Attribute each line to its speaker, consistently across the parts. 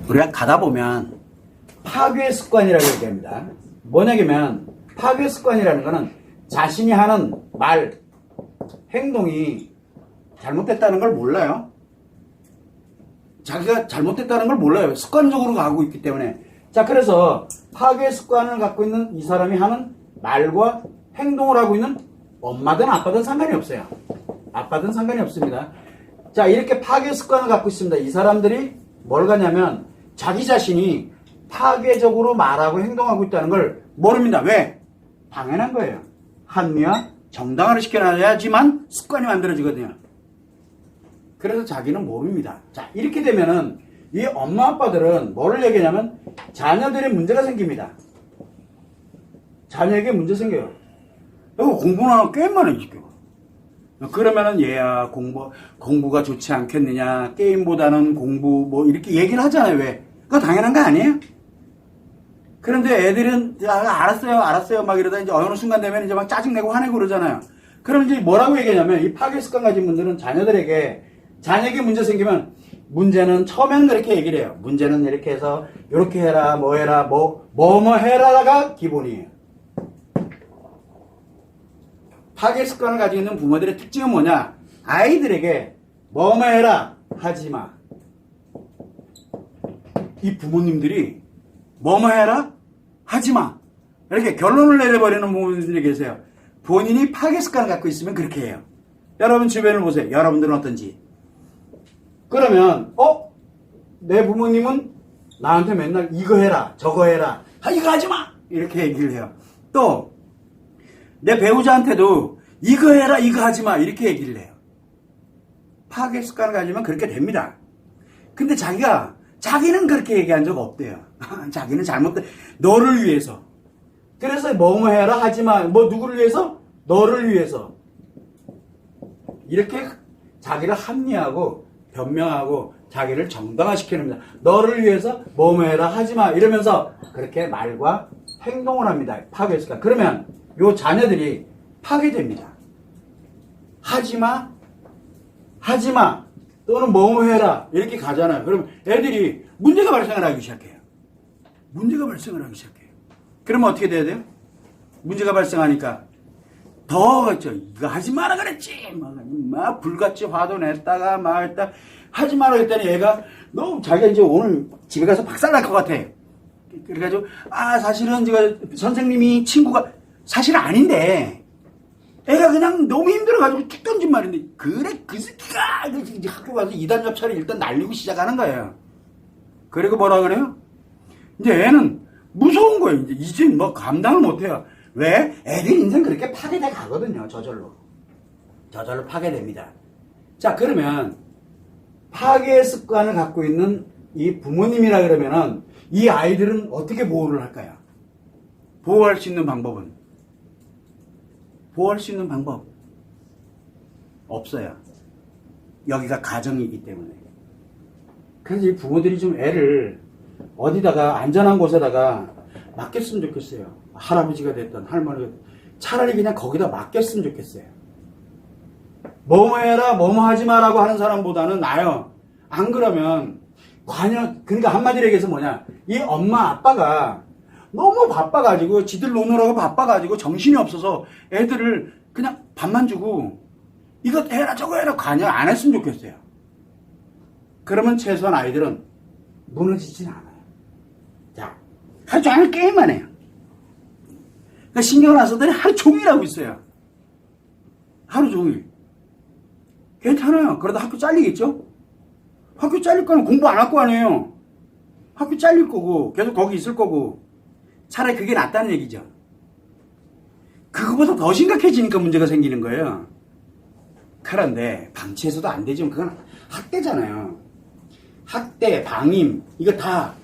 Speaker 1: 우리가 가다 보면 파괴 습관이라고 얘기합니다. 뭐냐면 파괴 습관이라는 거는 자신이 하는 말, 행동이 잘못됐다는 걸 몰라요. 자기가 잘못됐다는 걸 몰라요. 습관적으로 가고 있기 때문에. 자, 그래서 파괴 습관을 갖고 있는 이 사람이 하는 말과 행동을 하고 있는 엄마든 아빠든 상관이 없어요. 아빠든 상관이 없습니다. 자, 이렇게 파괴 습관을 갖고 있습니다. 이 사람들이 뭘 가냐면 자기 자신이 파괴적으로 말하고 행동하고 있다는 걸 모릅니다. 왜? 당연한 거예요. 합리화, 정당화를 시켜놔야지만 습관이 만들어지거든요. 그래서 자기는 모릅니다. 자, 이렇게 되면은 이 엄마 아빠들은 뭐를 얘기하냐면 자녀들의 문제가 생깁니다. 자녀에게 문제 생겨요. 이거 공부는 하고 게임만 해, 지금. 그러면은 얘야 공부가 좋지 않겠느냐, 게임보다는 공부 뭐 이렇게 얘기를 하잖아요. 왜? 그거 당연한 거 아니에요? 그런데 애들은 알았어요 막 이러다 이제 어느 순간 되면 이제 막 짜증내고 화내고 그러잖아요. 그럼 이제 뭐라고 얘기하냐면 이 파괴 습관 가진 분들은 자녀에게 문제 생기면 문제는 처음에는 그렇게 얘기를 해요. 문제는 이렇게 해서 이렇게 해라 뭐 해라 뭐 해라가 기본이에요. 파괴 습관을 가지고 있는 부모들의 특징은 뭐냐? 아이들에게 뭐뭐 해라 하지마. 이 부모님들이 뭐뭐 해라 하지마 이렇게 결론을 내려버리는 부모님들이 계세요. 본인이 파괴 습관을 갖고 있으면 그렇게 해요. 여러분 주변을 보세요. 여러분들은 어떤지. 그러면 내 부모님은 나한테 맨날 이거 해라 저거 해라 이거 하지마 이렇게 얘기를 해요. 또 내 배우자한테도 이거 해라 이거 하지마 이렇게 얘기를 해요. 파괴 습관을 가지면 그렇게 됩니다. 근데 자기는 그렇게 얘기한 적 없대요. 자기는 잘못된 너를 위해서. 그래서 뭐뭐 해라 하지마 뭐 누구를 위해서? 너를 위해서. 이렇게 자기를 합리하고 변명하고 자기를 정당화시키는 겁니다. 너를 위해서 뭐뭐 해라 하지마 이러면서 그렇게 말과 행동을 합니다. 파괴 습관. 그러면 요 자녀들이 파괴됩니다. 하지마 또는 뭐뭐 해라 이렇게 가잖아요. 그럼 애들이 문제가 발생을 하기 시작해요. 그러면 어떻게 돼야 돼요? 문제가 발생하니까 더 이거 하지 마라 그랬지 막 불같이 화도 냈다가 말다 하지 마라 그랬더니 얘가 너무 자기가 이제 오늘 집에 가서 박살날 것 같아. 그래가지고 사실은 제가 선생님이 친구가 사실 아닌데 애가 그냥 너무 힘들어가지고 툭 던진 말인데 그래 그 새끼가 이제 학교 가서 2단 접차를 일단 날리고 시작하는 거예요. 그리고 뭐라 그래요? 이제 애는 무서운 거예요. 이제 뭐 감당을 못해요. 왜? 애들 인생 그렇게 파괴돼 가거든요. 저절로 파괴됩니다. 자, 그러면 파괴 습관을 갖고 있는 이 부모님이라 그러면은 이 아이들은 어떻게 보호를 할까요? 보호할 수 있는 방법은? 보호할 수 있는 방법 없어요. 여기가 가정이기 때문에. 그래서 이 부모들이 좀 애를 어디다가 안전한 곳에다가 맡겼으면 좋겠어요. 할아버지가 됐든 할머니가 됐든 차라리 그냥 거기다 맡겼으면 좋겠어요. 뭐뭐 해라 뭐뭐 하지 마라고 하는 사람보다는 나아요. 안 그러면 그러니까 한마디로 얘기해서 뭐냐, 이 엄마 아빠가 너무 바빠가지고 지들 노느라고 바빠가지고 정신이 없어서 애들을 그냥 밥만 주고 이거 해라 저거 해라 관여 안 했으면 좋겠어요. 그러면 최소한 아이들은 무너지진 않아요. 자, 하루 종일 게임만 해요. 그러니까 신경을 안 쓰더니 하루 종일 하고 있어요. 하루 종일. 괜찮아요. 그러다 학교 잘리겠죠? 학교 잘릴 거는 공부 안 할 거 아니에요. 학교 잘릴 거고 계속 거기 있을 거고 차라리 그게 낫다는 얘기죠. 그거보다 더 심각해지니까 문제가 생기는 거예요. 그런데 방치해서도 안 되지만 그건 학대잖아요. 학대, 방임 이거 다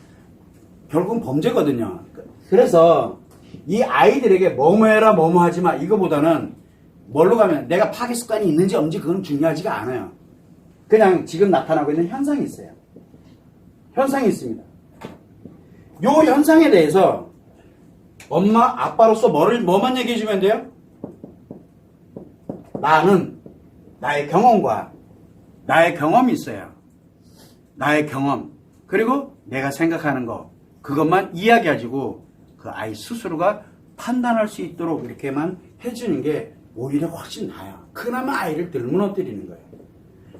Speaker 1: 결국은 범죄거든요. 그래서 이 아이들에게 뭐뭐 해라 뭐뭐 하지마 이거보다는 뭘로 가면 내가 파괴 습관이 있는지 없는지 그건 중요하지가 않아요. 그냥 지금 나타나고 있는 현상이 있어요. 현상이 있습니다. 요 현상에 대해서 엄마, 아빠로서 뭐만 얘기해 주면 돼요? 나는 나의 경험과 나의 경험이 있어요. 나의 경험, 그리고 내가 생각하는 거, 그것만 이야기하지고 그 아이 스스로가 판단할 수 있도록 이렇게만 해주는 게 오히려 훨씬 나아요. 그나마 아이를 덜 무너뜨리는 거예요.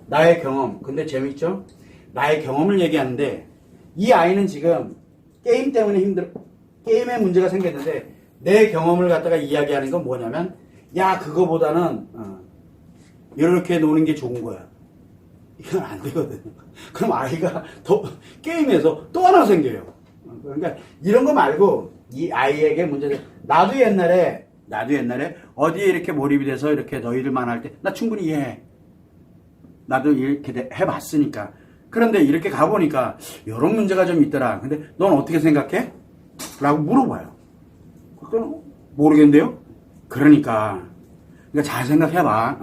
Speaker 1: 나의 경험, 근데 재밌죠? 나의 경험을 얘기하는데 이 아이는 지금 게임 때문에 게임에 문제가 생겼는데 내 경험을 갖다가 이야기하는 건 뭐냐면 야, 그거보다는 이렇게 노는 게 좋은 거야. 이건 안 되거든요. 그럼 아이가 더 게임에서 또 하나 생겨요. 그러니까 이런 거 말고 이 아이에게 문제는 나도 옛날에 어디에 이렇게 몰입이 돼서 이렇게 너희들만 할 때 나 충분히 이해해. 나도 이렇게 해봤으니까. 그런데 이렇게 가보니까 이런 문제가 좀 있더라. 근데 넌 어떻게 생각해? 라고 물어봐요. 그건 모르겠는데요? 그러니까 잘 생각해봐.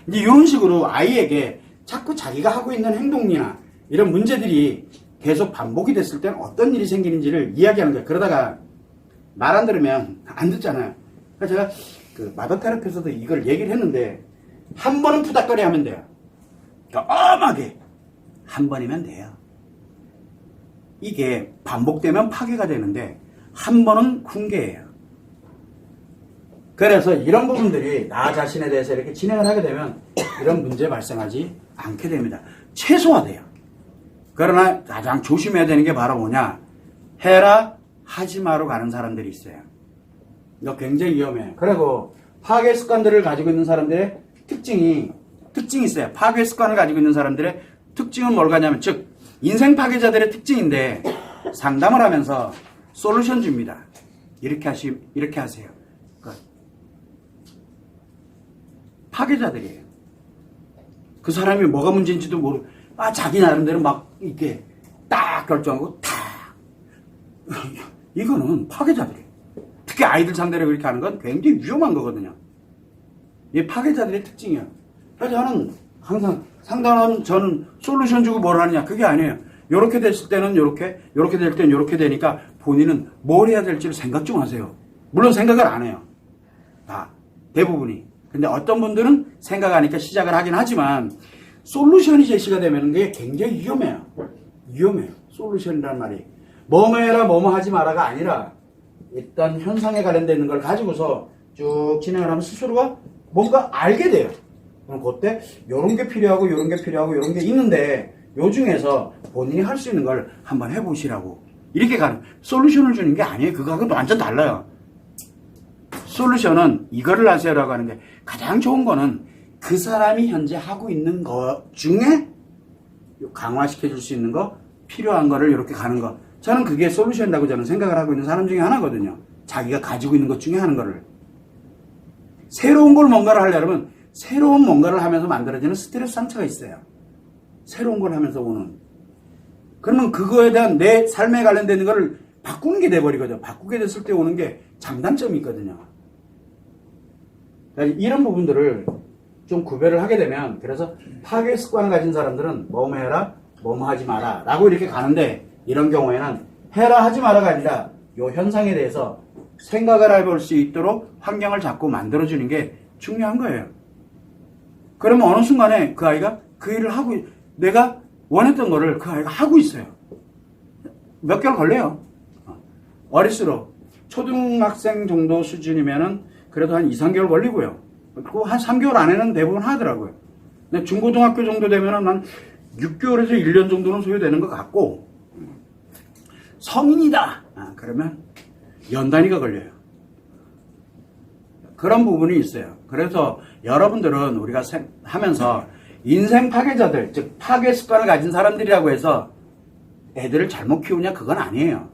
Speaker 1: 이제 이런 식으로 아이에게 자꾸 자기가 하고 있는 행동이나 이런 문제들이 계속 반복이 됐을 때는 어떤 일이 생기는지를 이야기하는 거예요. 그러다가 말 안 들으면 안 듣잖아요. 그래서 제가 그 마더 테라피에서도 이걸 얘기를 했는데 한 번은 푸닥거리 하면 돼요. 그러니까 엄하게 한 번이면 돼요. 이게 반복되면 파괴가 되는데 한 번은 훈계예요. 그래서 이런 부분들이 나 자신에 대해서 이렇게 진행을 하게 되면 이런 문제 발생하지 않게 됩니다. 최소화돼요. 그러나 가장 조심해야 되는 게 바로 뭐냐? 해라 하지 마로 가는 사람들이 있어요. 이거 굉장히 위험해요. 그리고 파괴 습관들을 가지고 있는 사람들의 특징이 있어요. 파괴 습관을 가지고 있는 사람들의 특징은 뭘까냐면 즉 인생 파괴자들의 특징인데 상담을 하면서 솔루션 줍니다. 이렇게 하세요. 그러니까 파괴자들이에요. 그 사람이 뭐가 문제인지도 모르고 자기 나름대로 막 이렇게 딱 결정하고 탁 이거는 파괴자들이에요. 특히 아이들 상대로 그렇게 하는 건 굉장히 위험한 거거든요. 이 파괴자들의 특징이에요. 그래서 저는 항상 상담하면 저는 솔루션 주고 뭘 하느냐 그게 아니에요. 이렇게 됐을 때는 이렇게 될 때는 이렇게 되니까 본인은 뭘 해야 될지를 생각 좀 하세요. 물론 생각을 안 해요. 대부분이. 근데 어떤 분들은 생각하니까 시작을 하긴 하지만 솔루션이 제시가 되면 그게 굉장히 위험해요. 솔루션이란 말이 뭐뭐 해라 뭐뭐 하지 마라가 아니라 일단 현상에 관련되는 걸 가지고서 쭉 진행을 하면 스스로가 뭔가 알게 돼요. 그럼 그때 이런 게 필요하고 이런 게 필요하고 이런 게 있는데 요 중에서 본인이 할 수 있는 걸 한번 해보시라고 이렇게 가는 솔루션을 주는 게 아니에요. 그거하고는 완전 달라요. 솔루션은 이거를 하세요라고 하는 게 가장 좋은 거는 그 사람이 현재 하고 있는 것 중에 강화시켜 줄 수 있는 거 필요한 거를 이렇게 가는 거 저는 그게 솔루션이라고 저는 생각을 하고 있는 사람 중에 하나거든요. 자기가 가지고 있는 것 중에 하는 거를 새로운 걸 뭔가를 하려면 새로운 뭔가를 하면서 만들어지는 스트레스 상처가 있어요. 새로운 걸 하면서 오는 그러면 그거에 대한 내 삶에 관련되는 거를 바꾸는 게 돼버리거든요. 바꾸게 됐을 때 오는 게 장단점이 있거든요. 이런 부분들을 좀 구별을 하게 되면 그래서 파괴 습관을 가진 사람들은 뭐뭐 해라 뭐뭐 하지 마라 라고 이렇게 가는데 이런 경우에는 해라 하지 마라가 아니라 이 현상에 대해서 생각을 해볼 수 있도록 환경을 자꾸 만들어주는 게 중요한 거예요. 그러면 어느 순간에 그 아이가 그 일을 하고 내가 원했던 거를 그 아이가 하고 있어요. 몇 개월 걸려요. 어릴수록 초등학생 정도 수준이면은 그래도 한 2, 3개월 걸리고요. 그리고 한 3개월 안에는 대부분 하더라고요. 근데 중고등학교 정도 되면은 한 6개월에서 1년 정도는 소요되는 것 같고 성인이다. 그러면 연 단위가 걸려요. 그런 부분이 있어요. 그래서 여러분들은 우리가 하면서 인생 파괴자들, 즉 파괴 습관을 가진 사람들이라고 해서 애들을 잘못 키우냐 그건 아니에요.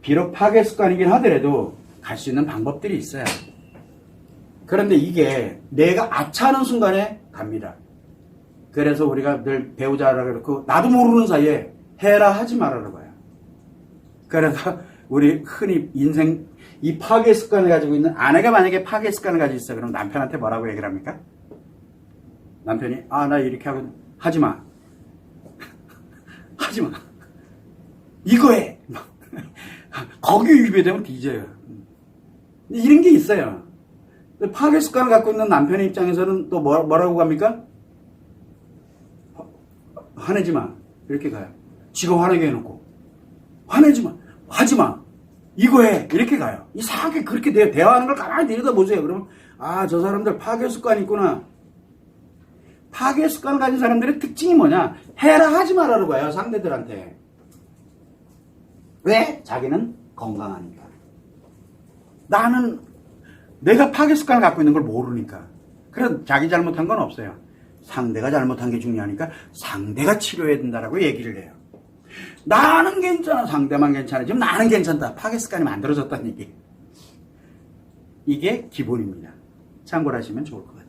Speaker 1: 비록 파괴 습관이긴 하더라도 갈 수 있는 방법들이 있어요. 그런데 이게 내가 아차하는 순간에 갑니다. 그래서 우리가 늘 배우자라고 그렇고 나도 모르는 사이에 해라 하지 말아라고 해요. 그래서 우리 흔히 인생 이 파괴 습관을 가지고 있는 아내가 만약에 파괴 습관을 가지고 있어 그럼 남편한테 뭐라고 얘기를 합니까? 남편이 나 이렇게 하고 하지 마. 하지 마. 이거 해. 거기에 위배되면 뒤져요. 이런 게 있어요. 파괴 습관을 갖고 있는 남편의 입장에서는 또 뭐라고 합니까? 화내지 마. 이렇게 가요. 지가 화내게 해놓고. 화내지 마. 하지 마. 이거 해. 이렇게 가요. 이상하게 그렇게 돼요. 대화하는 걸 가만히 들여다보세요. 그러면, 아, 저 사람들 파괴 습관이 있구나. 파괴 습관을 가진 사람들의 특징이 뭐냐? 해라 하지 말라고 가요. 상대들한테. 왜? 자기는 건강하니까. 나는 내가 파괴 습관을 갖고 있는 걸 모르니까. 그래도 자기 잘못한 건 없어요. 상대가 잘못한 게 중요하니까 상대가 치료해야 된다라고 얘기를 해요. 나는 괜찮아. 상대만 괜찮아. 지금 나는 괜찮다. 파괴 습관이 만들어졌다는 얘기. 이게 기본입니다. 참고를 하시면 좋을 것 같아요.